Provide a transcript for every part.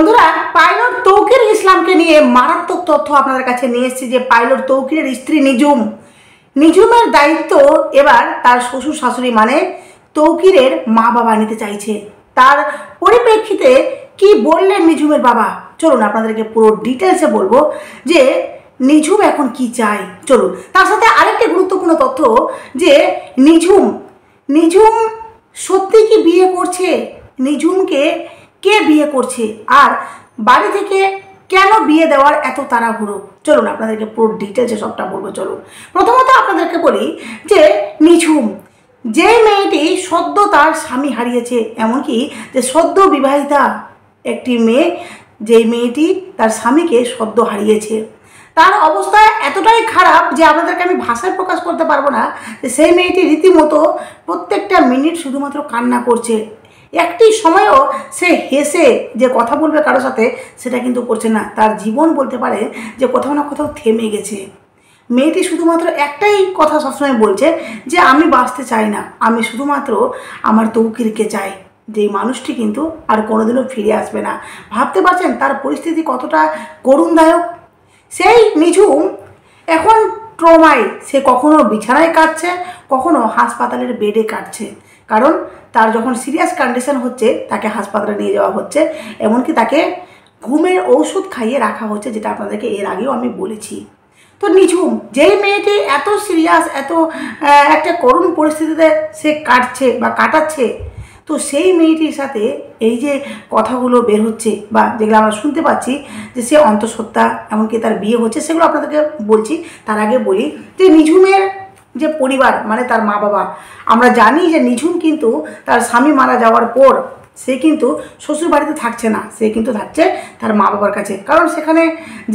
বন্ধুরা, পাইলট তৌকির ইসলামকে নিয়ে মারাত্মক তথ্য আপনাদের কাছে নিয়ে এসেছি যে পাইলট তৌকিরের স্ত্রী নিঝুমের দায়িত্ব এবার তার শ্বশুর শাশুড়ি মানে তৌকিরের মা বাবা নিতে চাইছে। তার পরিপ্রেক্ষিতে কি বললেন নিঝুমের বাবা, চলুন আপনাদেরকে পুরো ডিটেলসে বলবো যে নিঝুম এখন কি চায়। চলুন, তার সাথে আরেকটি গুরুত্বপূর্ণ তথ্য যে নিঝুম সত্যি কি বিয়ে করছে, নিঝুমকে কে বিয়ে করছে, আর বাড়ি থেকে কেন বিয়ে দেওয়ার এত তাড়াহুড়ো। চলুন আপনাদেরকে পুরো ডিটেলসে সবটা বলবো। চলুন, প্রথমত আপনাদেরকে বলি যে নিঝুম যে মেয়েটি সদ্য তার স্বামী হারিয়েছে, এমনকি যে সদ্য বিবাহিতা একটি মেয়ে, যে মেয়েটি তার স্বামীকে সদ্য হারিয়েছে, তার অবস্থা এতটাই খারাপ যে আপনাদেরকে আমি ভাষায় প্রকাশ করতে পারবো না। যে সেই মেয়েটি রীতিমতো প্রত্যেকটা মিনিট শুধুমাত্র কান্না করছে। একটি সময়ও সে হেসে যে কথা বলবে কারোর সাথে সেটা কিন্তু করছে না। তার জীবন বলতে পারে যে কোথাও না কোথাও থেমে গেছে। মেয়েটি শুধুমাত্র একটাই কথা সবসময় বলছে যে আমি বাঁচতে চাই না, আমি শুধুমাত্র আমার তৌকিরকে চাই। যে মানুষটি কিন্তু আর কোনোদিনও ফিরে আসবে না। ভাবতে পারছেন তার পরিস্থিতি কতটা করুণদায়ক। সেই নিঝুম এখন ট্রমায়, সে কখনো বিছানায় কাটছে, কখনো হাসপাতালের বেডে কাটছে। কারণ তার যখন সিরিয়াস কন্ডিশন হচ্ছে তাকে হাসপাতালে নিয়ে যাওয়া হচ্ছে, এমনকি তাকে ঘুমের ঔষধ খাইয়ে রাখা হচ্ছে, যেটা আপনাদেরকে এর আগেও আমি বলেছি। তো নিঝুম যেই মেয়েটি এত সিরিয়াস, এত একটা করুণ পরিস্থিতিতে সে কাটছে বা কাটাচ্ছে, তো সেই মেয়েটির সাথে এই যে কথাগুলো বের হচ্ছে বা যেগুলো আমরা শুনতে পাচ্ছি যে সে অন্তঃসত্ত্বা, এমনকি তার বিয়ে হচ্ছে, সেগুলো আপনাদেরকে বলছি। তার আগে বলি যে নিঝুমের যে পরিবার মানে তার মা বাবা, আমরা জানি যে নিঝুম কিন্তু তার স্বামী মারা যাওয়ার পর সে কিন্তু শ্বশুর বাড়িতে থাকছে না, সে কিন্তু থাকছে তার মা বাবার কাছে। কারণ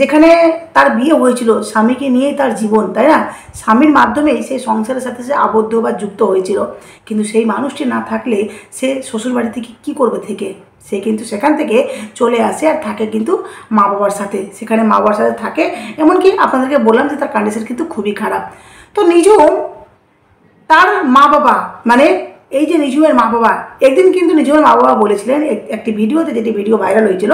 যেখানে তার বিয়ে হয়েছিল, স্বামীকে নিয়েই তার জীবন, তাই না? স্বামীর মাধ্যমেই সেই সংসারের সাথে সে আবদ্ধ বা যুক্ত হয়েছিল। কিন্তু সেই মানুষটি না থাকলে সে শ্বশুর বাড়ি থেকে কী করবে থেকে, সে কিন্তু সেখান থেকে চলে আসে আর থাকে কিন্তু মা বাবার সাথে। সেখানে মা বাবার সাথে থাকে, এমনকি আপনাদেরকে বললাম যে তার কন্ডিশন কিন্তু খুবই খারাপ। তো নিঝুম তার মা বাবা মানে এই যে নিঝুমের মা বাবা, একদিন কিন্তু নিঝুমের মা বাবা বলেছিলেন একটি ভিডিওতে, যেটি ভিডিও ভাইরাল হয়েছিল,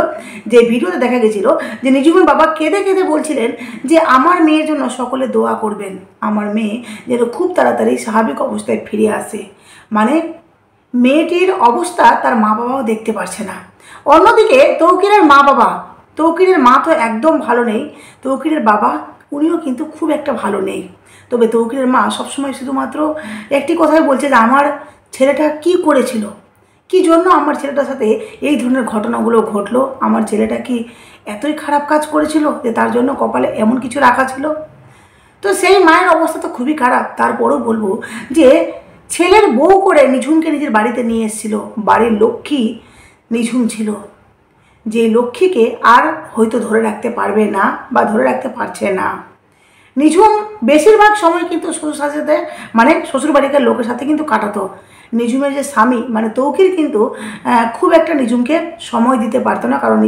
যে ভিডিওতে দেখা গেছিল যে নিঝুমের বাবা কেঁদে কেঁদে বলছিলেন যে আমার মেয়ের জন্য সকলে দোয়া করবেন, আমার মেয়ে যেন খুব তাড়াতাড়ি স্বাভাবিক অবস্থায় ফিরে আসে। মানে মেয়েটির অবস্থা তার মা বাবাও দেখতে পারছে না। অন্যদিকে তৌকিরের মা তো একদম ভালো নেই, তৌকিরের বাবা উনিও কিন্তু খুব একটা ভালো নেই। তবে তৌকিরের মা সবসময় শুধুমাত্র একটি কথাই বলছে যে আমার ছেলেটা কি করেছিল, কি জন্য আমার ছেলেটার সাথে এই ধরনের ঘটনাগুলো ঘটলো, আমার ছেলেটা কি এতই খারাপ কাজ করেছিল যে তার জন্য কপালে এমন কিছু রাখা ছিল। তো সেই মায়ের অবস্থা তো খুবই খারাপ। তারপরেও বলবো যে ছেলের বউ করে নিঝুমকে নিজের বাড়িতে নিয়ে এসেছিল, বাড়ির লক্ষ্মী নিঝুম ছিল, যে লক্ষ্মীকে আর হয়তো ধরে রাখতে পারবে না বা ধরে রাখতে পারছে না। নিঝুম বেশিরভাগ সময় কিন্তু শ্বশুর বাড়িকার লোকের সাথে কিন্তু কাটাতো। নিঝুমের যে স্বামী মানে তৌকির কিন্তু খুব একটা নিঝুমকে সময় দিতে পারতো না। কারণ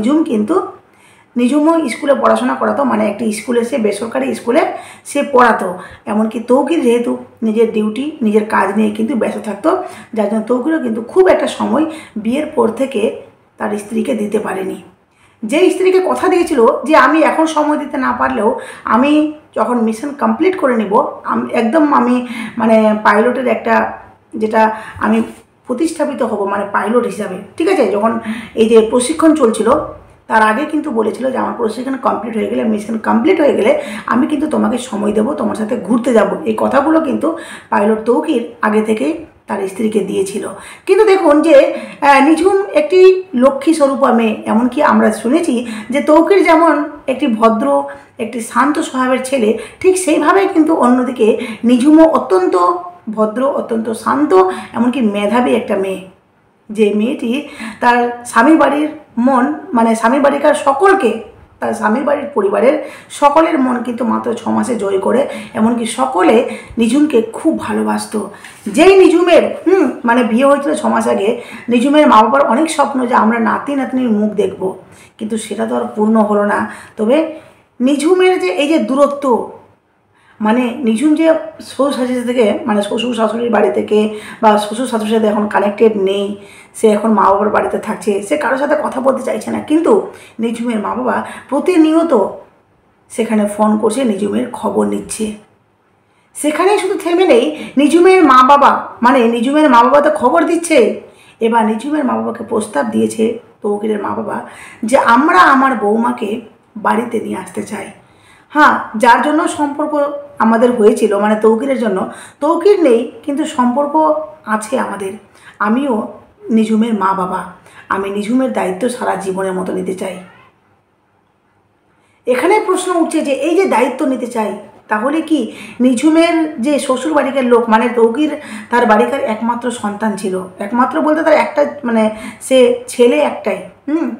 নিঝুমও স্কুলে পড়াশোনা করাতো, মানে একটি স্কুলে, সে বেসরকারি স্কুলে সে পড়াতো। এমনকি তৌকির যেহেতু নিজের ডিউটি, নিজের কাজ নিয়ে কিন্তু ব্যস্ত থাকতো, যার জন্য তৌকিরও কিন্তু খুব একটা সময় বিয়ের পর থেকে তার স্ত্রীকে দিতে পারেনি। যে স্ত্রীকে কথা দিয়েছিল যে আমি এখন সময় দিতে না পারলেও আমি যখন মিশন কমপ্লিট করে নেব, আমি মানে পাইলটের একটা যেটা আমি প্রতিস্থাপিত হব মানে পাইলট হিসাবে, ঠিক আছে? যখন এই যে প্রশিক্ষণ চলছিল তার আগে কিন্তু বলেছিল যে আমার প্রশিক্ষণ কমপ্লিট হয়ে গেলে, মিশন কমপ্লিট হয়ে গেলে আমি কিন্তু তোমাকে সময় দেবো, তোমার সাথে ঘুরতে যাব। এই কথাগুলো কিন্তু পাইলট তৌকির আগে থেকেই তার স্ত্রীকে দিয়েছিল। কিন্তু দেখুন যে নিঝুম একটি লক্ষ্মী স্বরূপা মেয়ে, এমনকি আমরা শুনেছি যে তৌকির যেমন একটি ভদ্র, একটি শান্ত স্বভাবের ছেলে, ঠিক সেইভাবেই কিন্তু অন্যদিকে নিঝুমও অত্যন্ত ভদ্র, অত্যন্ত শান্ত, এমনকি মেধাবী একটা মেয়ে। যে মেয়েটি তার স্বামীর বাড়ির মন মানে স্বামীর বাড়িকার সকলকে, তার স্বামীর বাড়ির পরিবারের সকলের মন কিন্তু মাত্র 6 মাসে জয় করে, এমনকি সকলে নিঝুমকে খুব ভালোবাসতো। যেই নিঝুমের মানে বিয়ে হয়েছিল 6 মাস আগে, নিঝুমের মা বাবার অনেক স্বপ্ন যে আমরা নাতি নাতনির মুখ দেখব, কিন্তু সেটা তো আর পূর্ণ হলো না। তবে নিঝুমের যে এই যে দূরত্ব, মানে নিঝুম যে শ্বশুর শাশুড়ি থেকে মানে শ্বশুর শাশুড়ির বাড়ি থেকে বা শ্বশুর শাশুড়ির সাথে এখন কানেক্টেড নেই, সে এখন মা বাবার বাড়িতে থাকছে, সে কারোর সাথে কথা বলতে চাইছে না, কিন্তু নিঝুমের মা বাবা প্রতিনিয়ত সেখানে ফোন করছে, নিঝুমের খবর নিচ্ছে। সেখানে শুধু থেমে নেই, নিঝুমের মা বাবা মানে নিঝুমের মা বাবা তো খবর দিচ্ছে, এবার নিঝুমের মা বাবাকে প্রস্তাব দিয়েছে তৌকিরের মা বাবা যে আমরা আমার বৌমাকে বাড়িতে নিয়ে আসতে চাই। হ্যাঁ, যার জন্য সম্পর্ক আমাদের হয়েছিল মানে তৌকিরের জন্য, তৌকির নেই কিন্তু সম্পর্ক আছে আমাদের। আমিও নিঝুমের মা বাবা, আমি নিঝুমের দায়িত্ব সারা জীবনের মতো নিতে চাই। এখানে প্রশ্ন উঠছে যে এই যে দায়িত্ব নিতে চাই, তাহলে কি নিঝুমের যে শ্বশুর বাড়িকার লোক মানে তৌকির তার বাড়িকার একমাত্র সন্তান ছিল, একমাত্র বলতে তার একটা মানে সে ছেলে একটাই,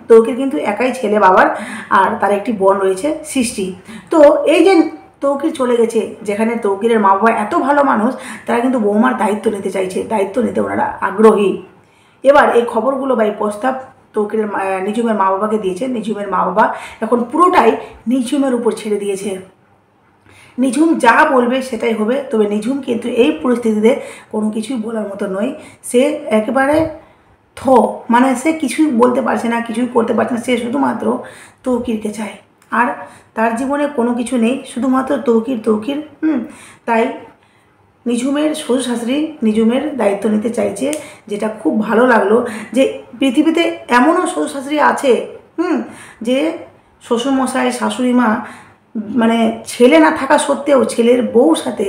তৌকির কিন্তু একাই ছেলে বাবার, আর তার একটি বোন রয়েছে সৃষ্টি। তো এই যে তৌকির চলে গেছে, যেখানে তৌকিরের মা বাবা এত ভালো মানুষ, তারা কিন্তু বৌমার দায়িত্ব নিতে চাইছে, দায়িত্ব নিতে ওনারা আগ্রহী। এবার এই খবরগুলো বা এই প্রস্তাব তৌকিরের নিঝুমের মা বাবাকে দিয়েছে। নিঝুমের মা বাবা এখন পুরোটাই নিঝুমের উপর ছেড়ে দিয়েছে, নিঝুম যা বলবে সেটাই হবে। তবে নিঝুম কিন্তু এই পরিস্থিতিতে কোনো কিছুই বলার মতো নয়, সে একেবারে মানে সে কিছুই বলতে পারছে না, কিছুই করতে পারছে না, সে শুধুমাত্র তৌকিরকে চায়, আর তার জীবনে কোনো কিছু নেই, শুধুমাত্র তৌকির তৌকির। তাই নিঝুমের শ্বশুর শাশুড়ি নিঝুমের দায়িত্ব নিতে চাইছে, যেটা খুব ভালো লাগলো যে পৃথিবীতে এমনও শ্বশুর শাশুড়ি আছে যে শ্বশুরমশাই শাশুড়ি মা মানে ছেলে না থাকা সত্ত্বেও ছেলের বউ সাথে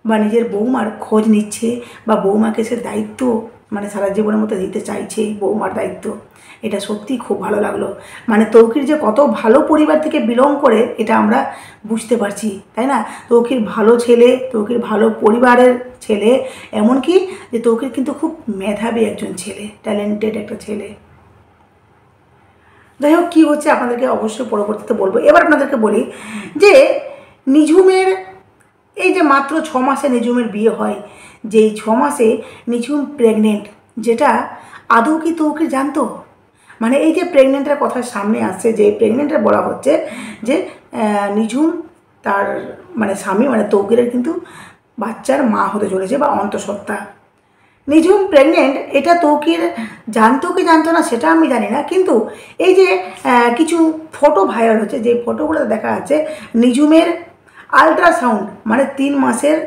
বা নিজের বৌমার খোঁজ নিচ্ছে, বা বৌমাকে সে দায়িত্ব মানে সারা জীবনের মতো দিতে চাইছে, বৌমার দায়িত্ব। এটা সত্যি খুব ভালো লাগলো। মানে তৌকির যে কত ভালো পরিবার থেকে বিলং করে এটা আমরা বুঝতে পারছি, তাই না? তৌকির ভালো ছেলে, তৌকির ভালো পরিবারের ছেলে, এমনকি যে তৌকির কিন্তু খুব মেধাবী একজন ছেলে, ট্যালেন্টেড একটা ছেলে। যাই হোক, কী হচ্ছে আপনাদেরকে অবশ্যই পরবর্তীতে বলবো। এবার আপনাদেরকে বলি যে নিঝুমের এই যে মাত্র 6 মাসে নিঝুমের বিয়ে হয়, যেই 6 মাসে নিঝুম প্রেগনেন্ট, যেটা আদৌ কি তৌকির জানতো? মানে এই যে প্রেগনেন্টের কথা সামনে আসছে, যে প্রেগনেন্টের বলা হচ্ছে যে নিঝুম তার মানে স্বামী মানে তৌকিরের কিন্তু বাচ্চার মা হতে চলেছে বা অন্তঃসত্ত্বা। নিঝুম প্রেগনেন্ট, এটা তৌকির জানতো কি জানতো না সেটা আমি জানি না, কিন্তু এই যে কিছু ফটো ভাইরাল হচ্ছে, যে ফটোগুলোতে দেখা যাচ্ছে নিঝুমের আলট্রাসাউন্ড মানে 3 মাসের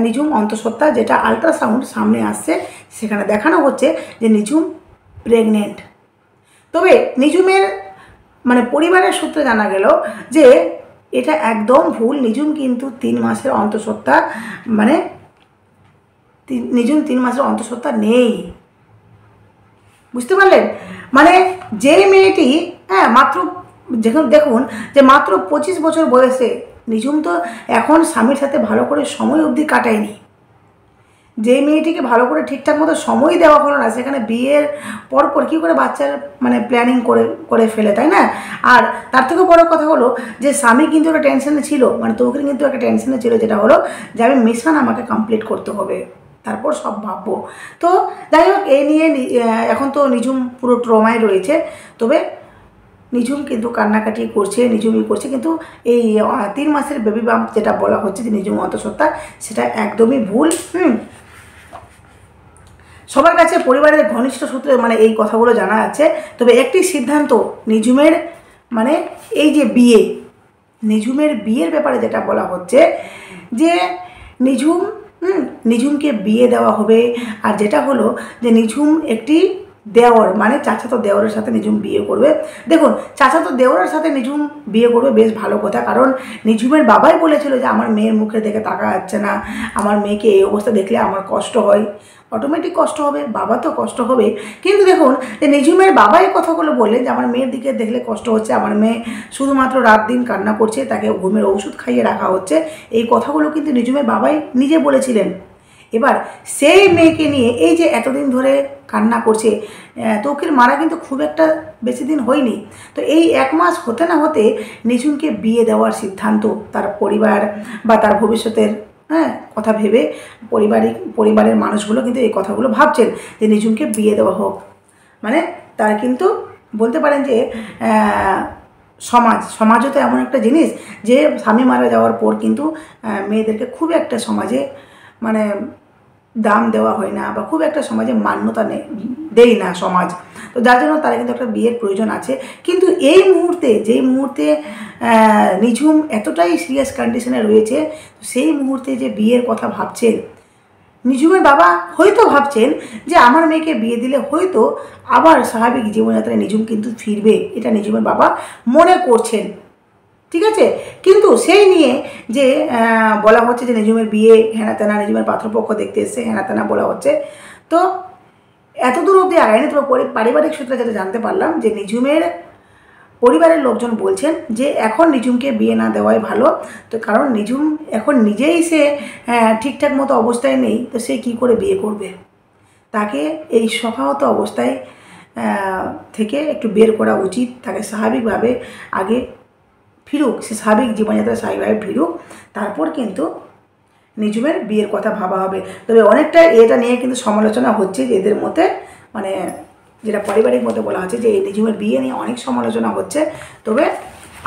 নিঝুম অন্তঃসত্ত্বা, যেটা আলট্রাসাউন্ড সামনে আসছে, সেখানে দেখানো হচ্ছে যে নিঝুম প্রেগনেন্ট। তবে নিঝুমের মানে পরিবারের সূত্রে জানা গেল যে এটা একদম ভুল, নিঝুম কিন্তু 3 মাসের অন্তঃসত্ত্বা, মানে নিঝুম 3 মাসের অন্তঃসত্ত্বা নেই। বুঝতে পারলেন? মানে যে মেয়েটি মাত্র দেখুন যে মাত্র 25 বছর বয়সে, নিঝুম তো এখন স্বামীর সাথে ভালো করে সময় অবধি কাটায়নি। যে মেয়েটিকে ভালো করে ঠিকঠাক মতো সময় দেওয়া হলো না, সেখানে বিয়ের পরপর কী করে বাচ্চার মানে প্ল্যানিং করে ফেলে, তাই না? আর তার থেকেও বড় কথা হলো যে স্বামী কিন্তু একটা টেনশনে ছিল, মানে তৌকির কিন্তু একটা টেনশনে ছিল, যেটা হলো যে আমি মিশন আমাকে কমপ্লিট করতে হবে, তারপর সব ভাববো। তো যাই হোক, এই নিয়ে এখন তো নিঝুম পুরো ট্রমায় রয়েছে। তবে নিঝুম কিন্তু কান্নাকাটি করছে, নিঝুমই করছে, কিন্তু এই 3 মাসের বেবি বাম্প যেটা বলা হচ্ছে যে নিঝুম অন্তঃসত্ত্বা, সেটা একদমই ভুল। সবার কাছে পরিবারের ঘনিষ্ঠ সূত্রে মানে এই কথাগুলো জানা যাচ্ছে। তবে একটি সিদ্ধান্ত নিঝুমের মানে এই যে বিয়ে, নিঝুমের বিয়ের ব্যাপারে যেটা বলা হচ্ছে যে নিঝুমকে বিয়ে দেওয়া হবে। আর যেটা হলো যে নিঝুম একটি দেওর মানে চাচাতো দেওরের সাথে নিঝুম বিয়ে করবে। দেখুন, চাচাতো দেওরের সাথে নিঝুম বিয়ে করবে বেশ ভালো কথা, কারণ নিঝুমের বাবাই বলেছিল যে আমার মেয়ের মুখে দেখে তাকা যাচ্ছে না, আমার মেয়েকে এই অবস্থা দেখলে আমার কষ্ট হয়। অটোমেটিক কষ্ট হবে, বাবা তো কষ্ট হবে। কিন্তু দেখুন যে নিঝুমের বাবা এই কথাগুলো বললেন যে আমার মেয়ের দিকে দেখলে কষ্ট হচ্ছে, আমার মেয়ে শুধুমাত্র রাত দিন কান্না করছে, তাকে ঘুমের ওষুধ খাইয়ে রাখা হচ্ছে, এই কথাগুলো কিন্তু নিঝুমের বাবাই নিজে বলেছিলেন। এবার সেই মেয়েকে নিয়ে এই যে এতদিন ধরে কান্না করছে, তৌকির মারা কিন্তু খুব একটা বেশি দিন হয়নি, তো এই 1 মাস হতে না হতে নিঝুমকে বিয়ে দেওয়ার সিদ্ধান্ত তার পরিবার বা তার ভবিষ্যতের কথা ভেবে পরিবারের মানুষগুলো কিন্তু এই কথাগুলো ভাবছেন যে নিঝুমকে বিয়ে দেওয়া হোক। মানে তার কিন্তু বলতে পারেন যে সমাজও তো এমন একটা জিনিস যে স্বামী মারা যাওয়ার পর কিন্তু মেয়েদেরকে খুব একটা সমাজে মানে দাম দেওয়া হয় না, বা খুব একটা সমাজে মান্যতা দেয় না সমাজ। তো যার জন্য তারা কিন্তু একটা বিয়ের প্রয়োজন আছে। কিন্তু এই মুহূর্তে, যেই মুহূর্তে নিঝুম এতটাই সিরিয়াস কন্ডিশনে রয়েছে, সেই মুহূর্তে যে বিয়ের কথা ভাবছেন নিঝুমের বাবা, হয়তো ভাবছেন যে আমার মেয়েকে বিয়ে দিলে হয়তো আবার স্বাভাবিক জীবনযাত্রায় নিঝুম কিন্তু ফিরবে, এটা নিঝুমের বাবা মনে করছেন। ঠিক আছে, কিন্তু সেই নিয়ে যে বলা হচ্ছে যে নিঝুমের বিয়ে হেনা তেনা, নিঝুমের পাত্রপক্ষ দেখতে এসছে হেনা তেনা বলা হচ্ছে, তো এতদূর অবধি আগায়নি। তবে পারিবারিক সূত্রে যেটা জানতে পারলাম যে নিঝুমের পরিবারের লোকজন বলছেন যে এখন নিঝুমকে বিয়ে না দেওয়াই ভালো। তো কারণ নিঝুম এখন নিজেই সে ঠিকঠাক মতো অবস্থায় নেই, তো সে কী করে বিয়ে করবে? তাকে এই শোকাহত অবস্থায় থেকে একটু বের করা উচিত। তাকে স্বাভাবিকভাবে আগে ফিরুক, সে স্বাভাবিক জীবনযাত্রা স্বাভাবিকভাবে ফিরুক, তারপর কিন্তু নিঝুমের বিয়ের কথা ভাবা হবে। তবে অনেকটা এটা নিয়ে কিন্তু সমালোচনা হচ্ছে যে এদের মধ্যে, মানে যেটা পারিবারিক মধ্যে বলা হচ্ছে যে এই নিঝুমের বিয়ে নিয়ে অনেক সমালোচনা হচ্ছে। তবে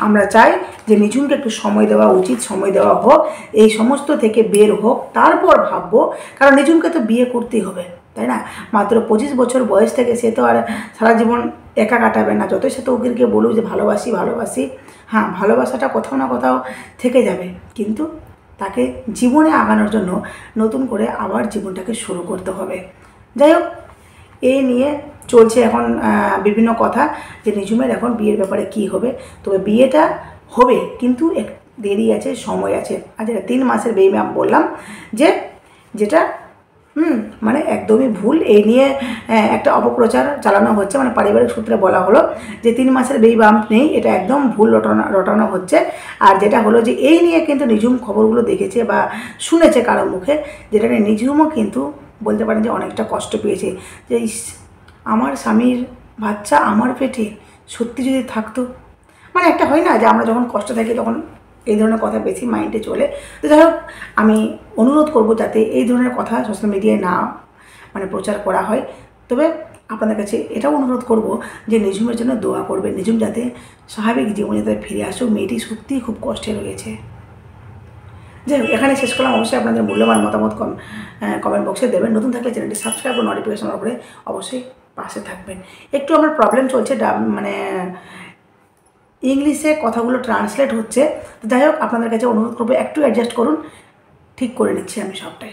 আমরা চাই যে নিঝুমকে একটু সময় দেওয়া উচিত, সময় দেওয়া হোক, এই সমস্ত থেকে বের হোক, তারপর ভাববো। কারণ নিঝুমকে তো বিয়ে করতেই হবে, তাই না? মাত্র 25 বছর বয়স থেকে সে তো আর সারা জীবন একা কাটাবে না। যতই সে তো ওদেরকে বলুক যে ভালোবাসি ভালোবাসি, হ্যাঁ ভালোবাসাটা কোথাও না কোথাও থেকে যাবে, কিন্তু তাকে জীবনে আগানোর জন্য নতুন করে আবার জীবনটাকে শুরু করতে হবে। যাই হোক, এই নিয়ে চলছে এখন বিভিন্ন কথা যে নিঝুমের এখন বিয়ের ব্যাপারে কি হবে। তবে বিয়েটা হবে, কিন্তু এক দেরি আছে, সময় আছে। আর যেটা 3 মাসের বেবি বাম্প বললাম, যে যেটা মানে একদমই ভুল। এই নিয়ে একটা অপপ্রচার চালানো হচ্ছে, মানে পারিবারিক সূত্রে বলা হলো যে 3 মাসের বেবি বাম্প নেই, এটা একদম ভুল রটানো হচ্ছে। আর যেটা হলো যে এই নিয়ে কিন্তু নিঝুম খবরগুলো দেখেছে বা শুনেছে কারোর মুখে, যেটা নিয়ে নিঝুমও কিন্তু বলতে পারেন যে অনেকটা কষ্ট পেয়েছে, যে আমার স্বামীর বাচ্চা আমার পেটে সত্যি যদি থাকতো। মানে একটা হয় না যে আমরা যখন কষ্ট থাকি তখন এই ধরনের কথা বেশি মাইন্ডে চলে। তো যাই হোক, আমি অনুরোধ করব যাতে এই ধরনের কথা সোশ্যাল মিডিয়ায় না মানে প্রচার করা হয়। তবে আপনাদের কাছে এটাও অনুরোধ করব যে নিঝুমের জন্য দোয়া করবে, নিঝুম যাতে স্বাভাবিক জীবনযাত্রায় ফিরে আসুক। মেয়েটি সত্যিই খুব কষ্টে রয়েছে। যাই হোক, এখানে শেষ করলাম। অবশ্যই আপনাদের মূল্যবান মতামত কমেন্ট বক্সে দেবেন। নতুন থাকলে চ্যানেলটি সাবস্ক্রাইব ও নোটিফিকেশন করে অবশ্যই পাশে থাকবেন। একটু আমার প্রবলেম চলছে, মানে ইংলিশে কথাগুলো ট্রান্সলেট হচ্ছে। যাই হোক, আপনাদের কাছে অনুরোধ করবো একটু অ্যাডজাস্ট করুন, ঠিক করে নিচ্ছি আমি সবটাই।